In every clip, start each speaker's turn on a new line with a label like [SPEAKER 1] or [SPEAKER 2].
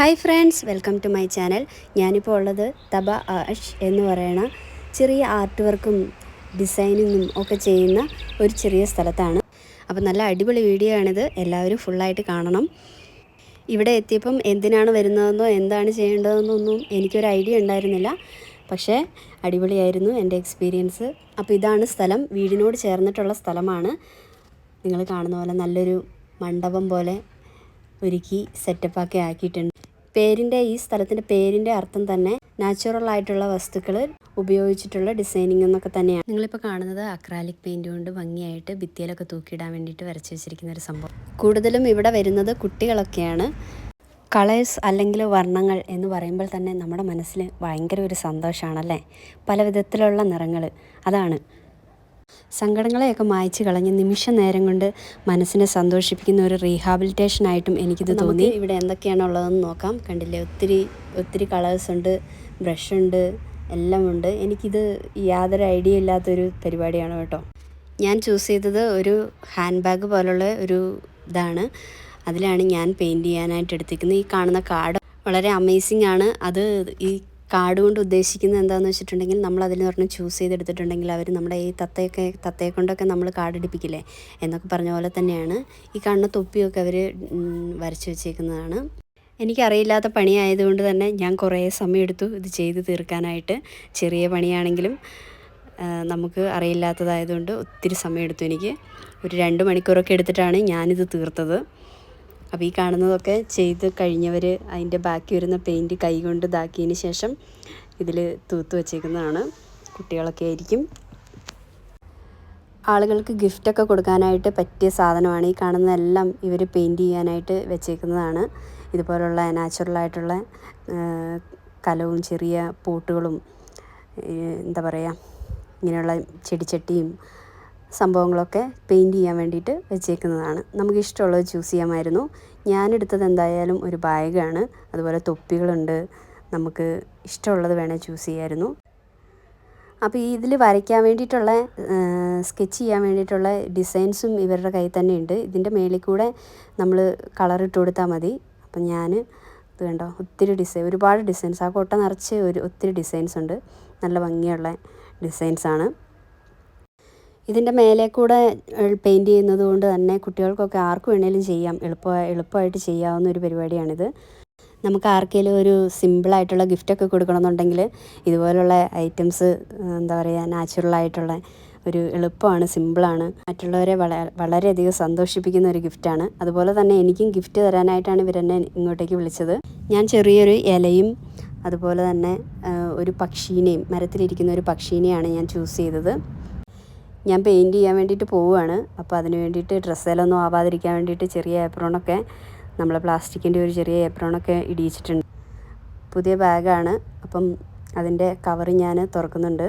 [SPEAKER 1] Hi friends, welcome to my channel. ഞാനിപ്പോൾ ഉള്ളത് തബ ash എന്ന് പറയുന്ന ചെറിയ ആർട്ട് വർക്കും ഡിസൈനിങ്ങും ഒക്കെ ചെയ്യുന്ന ഒരു ചെറിയ സ്ഥലത്താണ്. അപ്പോൾ നല്ല അടിപൊളി വീഡിയോ ആണിത്, എല്ലാവരും ഫുള്ളായിട്ട് കാണണം. ഇവിടെ എത്തിയപ്പം എന്തിനാണ് വരുന്നതെന്നോ എന്താണ് ചെയ്യേണ്ടതെന്നൊന്നും എനിക്കൊരു ഐഡിയ ഉണ്ടായിരുന്നില്ല. പക്ഷേ അടിപൊളിയായിരുന്നു എൻ്റെ എക്സ്പീരിയൻസ്. അപ്പോൾ ഇതാണ് സ്ഥലം, വീടിനോട് ചേർന്നിട്ടുള്ള സ്ഥലമാണ്. നിങ്ങൾ കാണുന്ന പോലെ നല്ലൊരു മണ്ഡപം പോലെ ഒരുക്കി സെറ്റപ്പാക്കി ആക്കിയിട്ടുണ്ട്. ഈ സ്ഥലത്തിൻ്റെ പേരിൻ്റെ അർത്ഥം തന്നെ നാച്ചുറൽ ആയിട്ടുള്ള വസ്തുക്കൾ ഉപയോഗിച്ചിട്ടുള്ള ഡിസൈനിങ് എന്നൊക്കെ തന്നെയാണ്. നിങ്ങളിപ്പോൾ കാണുന്നത് അക്രാലിക് പെയിൻറ് കൊണ്ട് ഭംഗിയായിട്ട് ഭിത്തിയിലൊക്കെ തൂക്കിയിടാൻ വേണ്ടിയിട്ട് വരച്ച് വെച്ചിരിക്കുന്ന ഒരു സംഭവം. കൂടുതലും ഇവിടെ വരുന്നത് കുട്ടികളൊക്കെയാണ്. കളേഴ്സ് അല്ലെങ്കിൽ വർണ്ണങ്ങൾ എന്ന് പറയുമ്പോൾ തന്നെ നമ്മുടെ മനസ്സിൽ ഭയങ്കര ഒരു സന്തോഷമാണല്ലേ. പല വിധത്തിലുള്ള നിറങ്ങൾ, അതാണ് സങ്കടങ്ങളെയൊക്കെ മായ്ച്ച് കളഞ്ഞ് നിമിഷ നേരം കൊണ്ട് മനസ്സിനെ സന്തോഷിപ്പിക്കുന്ന ഒരു റീഹാബിലിറ്റേഷനായിട്ടും എനിക്കിത് തോന്നി. ഇവിടെ എന്തൊക്കെയാണ് ഉള്ളതെന്ന് നോക്കാം. കണ്ടില്ലേ, ഒത്തിരി കളേഴ്സ് ഉണ്ട്, ബ്രഷ് ഉണ്ട്, എല്ലാം ഉണ്ട്. എനിക്കിത് യാതൊരു ഐഡിയ ഇല്ലാത്തൊരു പരിപാടിയാണ് കേട്ടോ. ഞാൻ ചൂസ് ചെയ്തത് ഒരു ഹാൻഡ് ബാഗ് പോലുള്ള ഒരു ഇതാണ്. അതിലാണ് ഞാൻ പെയിൻറ് ചെയ്യാനായിട്ട് എടുത്തിരിക്കുന്നത്. ഈ കാണുന്ന കാർഡ് വളരെ അമേസിങ് ആണ്. അത് ഈ കാർഡ് കൊണ്ട് ഉദ്ദേശിക്കുന്നത് എന്താണെന്ന് വെച്ചിട്ടുണ്ടെങ്കിൽ, നമ്മൾ അതിൽ നിന്ന് ചൂസ് ചെയ്തെടുത്തിട്ടുണ്ടെങ്കിൽ അവർ നമ്മുടെ ഈ തത്തയെ കൊണ്ടൊക്കെ നമ്മൾ കാർഡ് അടിപ്പിക്കില്ലേ എന്നൊക്കെ പറഞ്ഞ പോലെ തന്നെയാണ് ഈ കാണുന്ന തൊപ്പിയൊക്കെ അവർ വരച്ച് വെച്ചേക്കുന്നതാണ്. എനിക്കറിയില്ലാത്ത പണിയായതുകൊണ്ട് തന്നെ ഞാൻ കുറേ സമയമെടുത്തു ഇത് ചെയ്ത് തീർക്കാനായിട്ട്. ചെറിയ പണിയാണെങ്കിലും നമുക്ക് അറിയില്ലാത്തതായതുകൊണ്ട് ഒത്തിരി സമയമെടുത്തു. എനിക്ക് ഒരു 2 മണിക്കൂറൊക്കെ എടുത്തിട്ടാണ് ഞാനിത് തീർത്തത്. അപ്പോൾ ഈ കാണുന്നതൊക്കെ ചെയ്ത് കഴിഞ്ഞവർ അതിൻ്റെ ബാക്കി വരുന്ന പെയിൻറ്റ് കൈ കൊണ്ട് ഇതാക്കിയതിന് ശേഷം ഇതിൽ തൂത്ത് വെച്ചേക്കുന്നതാണ്. കുട്ടികളൊക്കെ ആയിരിക്കും. ആളുകൾക്ക് ഗിഫ്റ്റൊക്കെ കൊടുക്കാനായിട്ട് പറ്റിയ സാധനമാണ്. ഈ കാണുന്നതെല്ലാം ഇവർ പെയിൻറ്റ് ചെയ്യാനായിട്ട് വെച്ചേക്കുന്നതാണ്. ഇതുപോലുള്ള നാച്ചുറലായിട്ടുള്ള കലവും ചെറിയ പൂട്ടുകളും എന്താ പറയുക, ഇങ്ങനെയുള്ള ചെടിച്ചട്ടിയും സംഭവങ്ങളൊക്കെ പെയിൻറ്റ് ചെയ്യാൻ വേണ്ടിയിട്ട് വെച്ചേക്കുന്നതാണ്. നമുക്കിഷ്ടമുള്ളത് ചൂസ് ചെയ്യാമായിരുന്നു. ഞാനെടുത്തത് എന്തായാലും ഒരു ബാഗാണ്. അതുപോലെ തൊപ്പികളുണ്ട്. നമുക്ക് ഇഷ്ടമുള്ളത് വേണേൽ ചൂസ് ചെയ്യാമായിരുന്നു. അപ്പോൾ ഇതിൽ വരയ്ക്കാൻ വേണ്ടിയിട്ടുള്ള സ്കെച്ച് ചെയ്യാൻ വേണ്ടിയിട്ടുള്ള ഡിസൈൻസും ഇവരുടെ കയ്യിൽ തന്നെ ഉണ്ട്. ഇതിൻ്റെ മേളിൽ കൂടെ നമ്മൾ കളറിട്ട് കൊടുത്താൽ മതി. അപ്പം ഞാൻ ഇത് കണ്ടോ, ഒരുപാട് ഡിസൈൻസ്, ആ കൊട്ട നിറച്ച് ഒത്തിരി ഡിസൈൻസ് ഉണ്ട്. നല്ല ഭംഗിയുള്ള ഡിസൈൻസാണ്. ഇതിൻ്റെ മേലെ കൂടെ പെയിൻറ്റ് ചെയ്യുന്നത് കൊണ്ട് തന്നെ കുട്ടികൾക്കൊക്കെ ആർക്ക് വേണേലും ചെയ്യാം, എളുപ്പമായിട്ട് ചെയ്യാവുന്ന ഒരു പരിപാടിയാണിത്. നമുക്ക് ആർക്കെങ്കിലും ഒരു സിമ്പിളായിട്ടുള്ള ഗിഫ്റ്റൊക്കെ കൊടുക്കണമെന്നുണ്ടെങ്കിൽ ഇതുപോലുള്ള ഐറ്റംസ് എന്താ പറയുക, നാച്ചുറലായിട്ടുള്ള ഒരു എളുപ്പമാണ്, സിമ്പിളാണ്, മറ്റുള്ളവരെ വളരെയധികം സന്തോഷിപ്പിക്കുന്ന ഒരു ഗിഫ്റ്റാണ്. അതുപോലെ തന്നെ എനിക്കും ഗിഫ്റ്റ് തരാനായിട്ടാണ് ഇവരെന്നെ ഇങ്ങോട്ടേക്ക് വിളിച്ചത്. ഞാൻ ചെറിയൊരു ഇലയും അതുപോലെ തന്നെ ഒരു പക്ഷീനെയും, മരത്തിലിരിക്കുന്ന ഒരു പക്ഷീനെയാണ് ഞാൻ ചൂസ് ചെയ്തത്. ഞാൻ പെയിൻറ്റ് ചെയ്യാൻ വേണ്ടിയിട്ട് പോവുകയാണ്. അപ്പോൾ അതിന് വേണ്ടിയിട്ട് ഡ്രസ്സേലൊന്നും ആവാതിരിക്കാൻ വേണ്ടിയിട്ട് ചെറിയ ഏപ്രോണൊക്കെ, നമ്മൾ പ്ലാസ്റ്റിക്കിൻ്റെ ഒരു ചെറിയ ഏപ്രോണൊക്കെ ഇടിയിച്ചിട്ടുണ്ട്. പുതിയ ബാഗാണ്. അപ്പം അതിൻ്റെ കവറ് ഞാൻ തുറക്കുന്നുണ്ട്.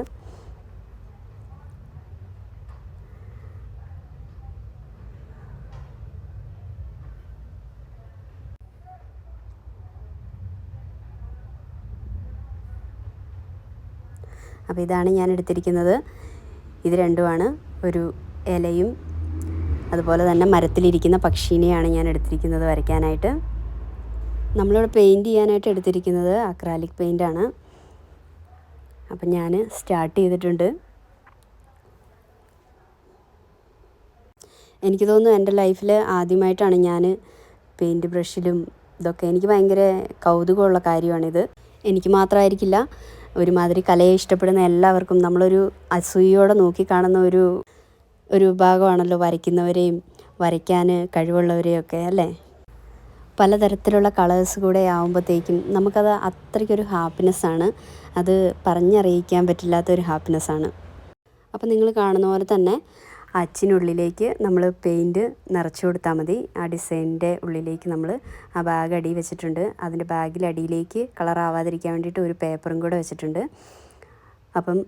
[SPEAKER 1] അപ്പോൾ ഇതാണ് ഞാൻ എടുത്തിരിക്കുന്നത്. ഇത് രണ്ടുമാണ്, ഒരു ഇലയും അതുപോലെ തന്നെ മരത്തിലിരിക്കുന്ന പക്ഷീനെയാണ് ഞാൻ എടുത്തിരിക്കുന്നത് വരയ്ക്കാനായിട്ട്. നമ്മളിവിടെ പെയിൻറ്റ് ചെയ്യാനായിട്ട് എടുത്തിരിക്കുന്നത് അക്രാലിക് പെയിൻ്റാണ്. അപ്പം ഞാൻ സ്റ്റാർട്ട് ചെയ്തിട്ടുണ്ട്. എനിക്ക് തോന്നുന്നു എൻ്റെ ലൈഫിൽ ആദ്യമായിട്ടാണ് ഞാൻ പെയിൻറ്റ് ബ്രഷിലും ഇതൊക്കെ, എനിക്ക് ഭയങ്കര കൗതുകമുള്ള കാര്യമാണിത്. എനിക്ക് മാത്രമായിരിക്കില്ല, ഒരുമാതിരി കലയെ ഇഷ്ടപ്പെടുന്ന എല്ലാവർക്കും നമ്മളൊരു അസൂയയോടെ നോക്കിക്കാണുന്ന ഒരു വിഭാഗമാണല്ലോ വരയ്ക്കുന്നവരെയും വരയ്ക്കാൻ കഴിവുള്ളവരെയൊക്കെ, അല്ലേ. പലതരത്തിലുള്ള കളേഴ്സ് കൂടെ ആകുമ്പോഴത്തേക്കും നമുക്കത് അത്രയ്ക്കൊരു ഹാപ്പിനെസ്സാണ്. അത് പറഞ്ഞറിയിക്കാൻ പറ്റില്ലാത്തൊരു ഹാപ്പിനെസ്സാണ്. അപ്പോൾ നിങ്ങൾ കാണുന്ന പോലെ തന്നെ അച്ചിനുള്ളിലേക്ക് നമ്മൾ പെയിൻറ്റ് നിറച്ച് കൊടുത്താൽ മതി. ആ ഡിസൈനിൻ്റെ ഉള്ളിലേക്ക് നമ്മൾ ആ ബാഗ് അടി വെച്ചിട്ടുണ്ട്. അതിൻ്റെ ബാഗിലടിയിലേക്ക് കളറാവാതിരിക്കാൻ വേണ്ടിയിട്ട് ഒരു പേപ്പറും കൂടെ വെച്ചിട്ടുണ്ട്. അപ്പം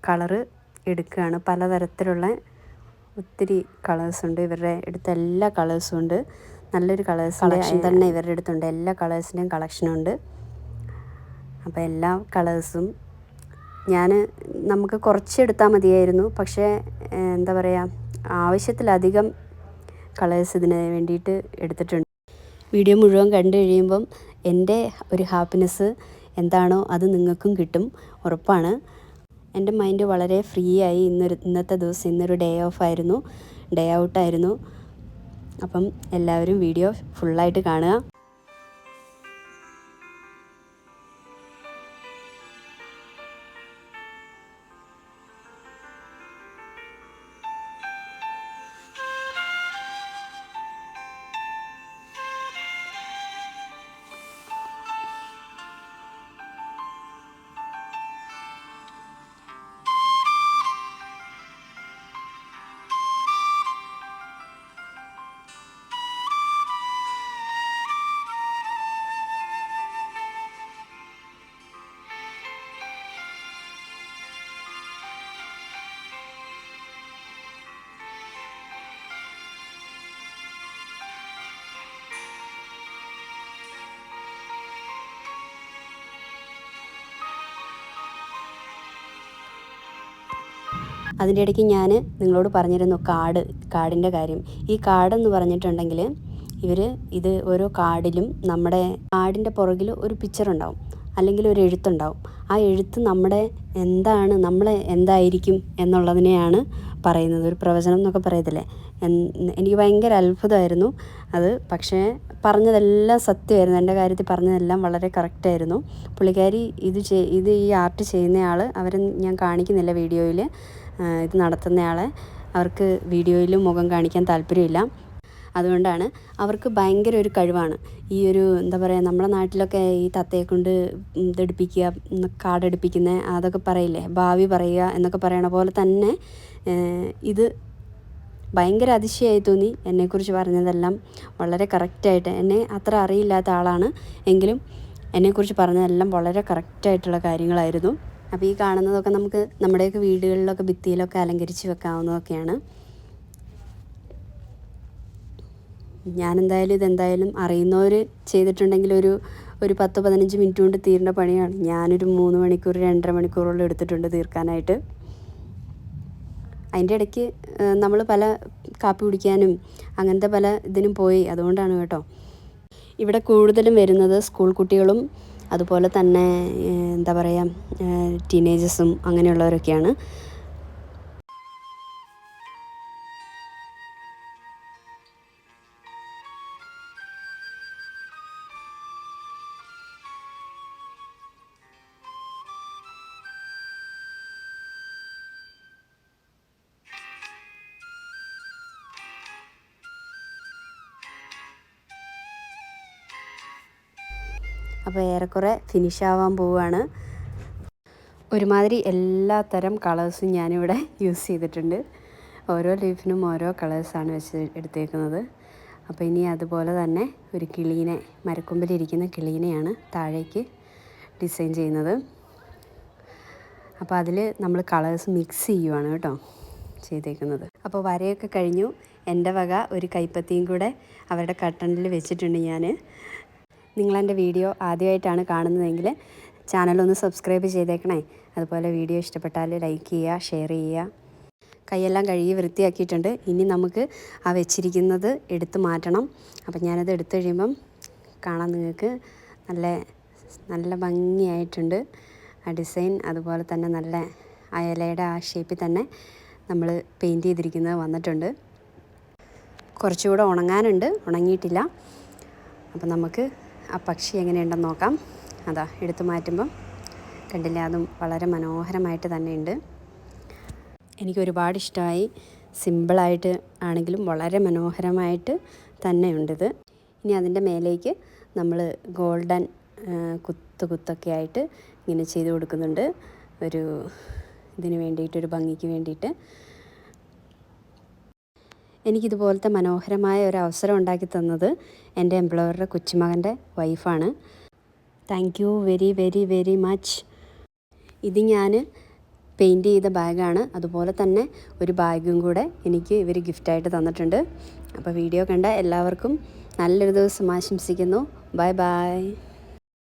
[SPEAKER 1] കളറ് എടുക്കുകയാണ്. പലതരത്തിലുള്ള ഒത്തിരി കളേഴ്സുണ്ട്. ഇവരുടെ അടുത്ത് എല്ലാ കളേഴ്സും ഉണ്ട്. നല്ലൊരു കളേഴ്സ് തന്നെ ഇവരുടെ അടുത്തുണ്ട്. എല്ലാ കളേഴ്സിൻ്റെയും കളക്ഷനുണ്ട്. അപ്പോൾ എല്ലാ കളേഴ്സും നമുക്ക് കുറച്ചെടുത്താൽ മതിയായിരുന്നു. പക്ഷേ എന്താ പറയുക, ആവശ്യത്തിലധികം കളേഴ്സ് ഇതിന് വേണ്ടിയിട്ട് എടുത്തിട്ടുണ്ട്. വീഡിയോ മുഴുവൻ കണ്ടു കഴിയുമ്പം എൻ്റെ ഒരു ഹാപ്പിനെസ് എന്താണോ അത് നിങ്ങൾക്കും കിട്ടും, ഉറപ്പാണ്. എൻ്റെ മൈൻഡ് വളരെ ഫ്രീ ആയി. ഇന്നത്തെ ദിവസം ഇന്നൊരു ഡേ ഓഫ് ആയിരുന്നു, ഡേ ഔട്ടായിരുന്നു. അപ്പം എല്ലാവരും വീഡിയോ ഫുള്ളായിട്ട് കാണുക. അതിൻ്റെ ഇടയ്ക്ക് ഞാൻ നിങ്ങളോട് പറഞ്ഞിരുന്നു കാടിൻ്റെ കാര്യം. ഈ കാടെന്ന് പറഞ്ഞിട്ടുണ്ടെങ്കിൽ ഇത് ഓരോ കാടിലും നമ്മുടെ കാടിൻ്റെ പുറകിൽ ഒരു പിക്ചർ ഉണ്ടാവും, അല്ലെങ്കിൽ ഒരു എഴുത്തുണ്ടാവും. ആ എഴുത്ത് നമ്മളെ എന്തായിരിക്കും എന്നുള്ളതിനെയാണ് പറയുന്നത്. ഒരു പ്രവചനം എന്നൊക്കെ പറയത്തില്ലേ. എനിക്ക് ഭയങ്കര അത്ഭുതമായിരുന്നു അത്. പക്ഷേ പറഞ്ഞതെല്ലാം സത്യമായിരുന്നു. എൻ്റെ കാര്യത്തിൽ പറഞ്ഞതെല്ലാം വളരെ കറക്റ്റായിരുന്നു. പുള്ളിക്കാരി ഇത് ഈ ആർട്ട് ചെയ്യുന്നയാൾ, അവരെ ഞാൻ കാണിക്കുന്നില്ല വീഡിയോയിൽ. ഇത് നടത്തുന്നയാളെ അവർക്ക് വീഡിയോയിൽ മുഖം കാണിക്കാൻ താല്പര്യമില്ല. അതുകൊണ്ടാണ്. അവർക്ക് ഭയങ്കര ഒരു കഴിവാണ്. ഈ ഒരു എന്താ പറയുക, നമ്മുടെ നാട്ടിലൊക്കെ ഈ തത്തയെ കൊണ്ട് ഇതെടുപ്പിക്കുക, കാടെടുപ്പിക്കുന്ന അതൊക്കെ പറയില്ലേ, ഭാവി പറയുക എന്നൊക്കെ പറയണ പോലെ തന്നെ ഇത് ഭയങ്കര അതിശയമായി തോന്നി. എന്നെക്കുറിച്ച് പറഞ്ഞതെല്ലാം വളരെ കറക്റ്റായിട്ട്, എന്നെ അത്ര അറിയില്ലാത്ത ആളാണ് എങ്കിലും എന്നെക്കുറിച്ച് പറഞ്ഞതെല്ലാം വളരെ കറക്റ്റായിട്ടുള്ള കാര്യങ്ങളായിരുന്നു. അപ്പോൾ ഈ കാണുന്നതൊക്കെ നമുക്ക് നമ്മുടെയൊക്കെ വീടുകളിലൊക്കെ ഭിത്തിയിലൊക്കെ അലങ്കരിച്ച് വെക്കാവുന്നതൊക്കെയാണ്. ഇതെന്തായാലും അറിയുന്നവർ ചെയ്തിട്ടുണ്ടെങ്കിൽ ഒരു 10-15 മിനിറ്റ് കൊണ്ട് തീരേണ്ട പണിയാണ്. ഞാനൊരു 3 മണിക്കൂർ 2.5 മണിക്കൂറോളം എടുത്തിട്ടുണ്ട് തീർക്കാനായിട്ട്. അതിൻ്റെ ഇടയ്ക്ക് നമ്മൾ പല കാപ്പി കുടിക്കാനും അങ്ങനത്തെ പല ഇതിനും പോയി. അതുകൊണ്ടാണ് കേട്ടോ. ഇവിടെ കൂടുതലും വരുന്നത് സ്കൂൾ കുട്ടികളും അതുപോലെ തന്നെ എന്താ പറയുക, ടീനേജേഴ്സും അങ്ങനെയുള്ളവരൊക്കെയാണ്. അപ്പോൾ ഏറെക്കുറെ ഫിനിഷാവാൻ പോവുകയാണ്. ഒരുമാതിരി എല്ലാത്തരം കളേഴ്സും ഞാനിവിടെ യൂസ് ചെയ്തിട്ടുണ്ട്. ഓരോ ലീഫിനും ഓരോ കളേഴ്സാണ് വെച്ച് എടുത്തേക്കുന്നത്. അപ്പോൾ ഇനി അതുപോലെ തന്നെ ഒരു കിളീനെ, മരക്കൊമ്പിലിരിക്കുന്ന കിളീനെയാണ് താഴേക്ക് ഡിസൈൻ ചെയ്യുന്നത്. അപ്പോൾ അതിൽ നമ്മൾ കളേഴ്സ് മിക്സ് ചെയ്യുവാണ് കേട്ടോ ചെയ്തേക്കുന്നത്. അപ്പോൾ വരയൊക്കെ കഴിഞ്ഞു. എൻ്റെ വക ഒരു കൈപ്പത്തിയും കൂടെ അവരുടെ കർട്ടനിൽ വെച്ചിട്ടുണ്ട് ഞാൻ. നിങ്ങളെൻ്റെ വീഡിയോ ആദ്യമായിട്ടാണ് കാണുന്നതെങ്കിൽ ചാനലൊന്ന് സബ്സ്ക്രൈബ് ചെയ്തേക്കണേ. അതുപോലെ വീഡിയോ ഇഷ്ടപ്പെട്ടാൽ ലൈക്ക് ചെയ്യുക, ഷെയർ ചെയ്യുക. കൈയെല്ലാം കഴുകി വൃത്തിയാക്കിയിട്ടുണ്ട്. ഇനി നമുക്ക് ആ വെച്ചിരിക്കുന്നത് എടുത്ത് മാറ്റണം. അപ്പം ഞാനത് എടുത്തു കഴിയുമ്പം കാണാൻ നിങ്ങൾക്ക് നല്ല ഭംഗിയായിട്ടുണ്ട് ആ ഡിസൈൻ. അതുപോലെ തന്നെ നല്ല ആ ഇലയുടെ ആ ഷേപ്പിൽ തന്നെ നമ്മൾ പെയിൻറ്റ് ചെയ്തിരിക്കുന്നത് വന്നിട്ടുണ്ട്. കുറച്ചുകൂടെ ഉണങ്ങാനുണ്ട്, ഉണങ്ങിയിട്ടില്ല. അപ്പം നമുക്ക് ആ പക്ഷി എങ്ങനെയുണ്ടെന്ന് നോക്കാം. അതാ എടുത്തു മാറ്റുമ്പം കണ്ടില്ല, അതും വളരെ മനോഹരമായിട്ട് തന്നെ ഉണ്ട്. എനിക്കൊരുപാട് ഇഷ്ടമായി. സിമ്പിളായിട്ട് ആണെങ്കിലും വളരെ മനോഹരമായിട്ട് തന്നെ ഉണ്ടിത്. ഇനി അതിൻ്റെ മേലേക്ക് നമ്മൾ ഗോൾഡൻ കുത്തൊക്കെ ആയിട്ട് ഇങ്ങനെ ചെയ്ത് കൊടുക്കുന്നുണ്ട്. ഒരു ഇതിന് വേണ്ടിയിട്ട്, ഒരു ഭംഗിക്ക് വേണ്ടിയിട്ട്. എനിക്കിതുപോലത്തെ മനോഹരമായ ഒരു അവസരം ഉണ്ടാക്കി തന്നത് എൻ്റെ എംപ്ലോയറുടെ കൊച്ചുമകൻ്റെ വൈഫാണ്. Thank you very very very much. ഇത് ഞാൻ പെയിൻറ്റ് ചെയ്ത ബാഗാണ്. അതുപോലെ തന്നെ ഒരു ബാഗും കൂടെ എനിക്ക് ഇവർ ഗിഫ്റ്റായിട്ട് തന്നിട്ടുണ്ട്. അപ്പോൾ വീഡിയോ കണ്ട എല്ലാവർക്കും നല്ലൊരു ദിവസം ആശംസിക്കുന്നു. Bye bye.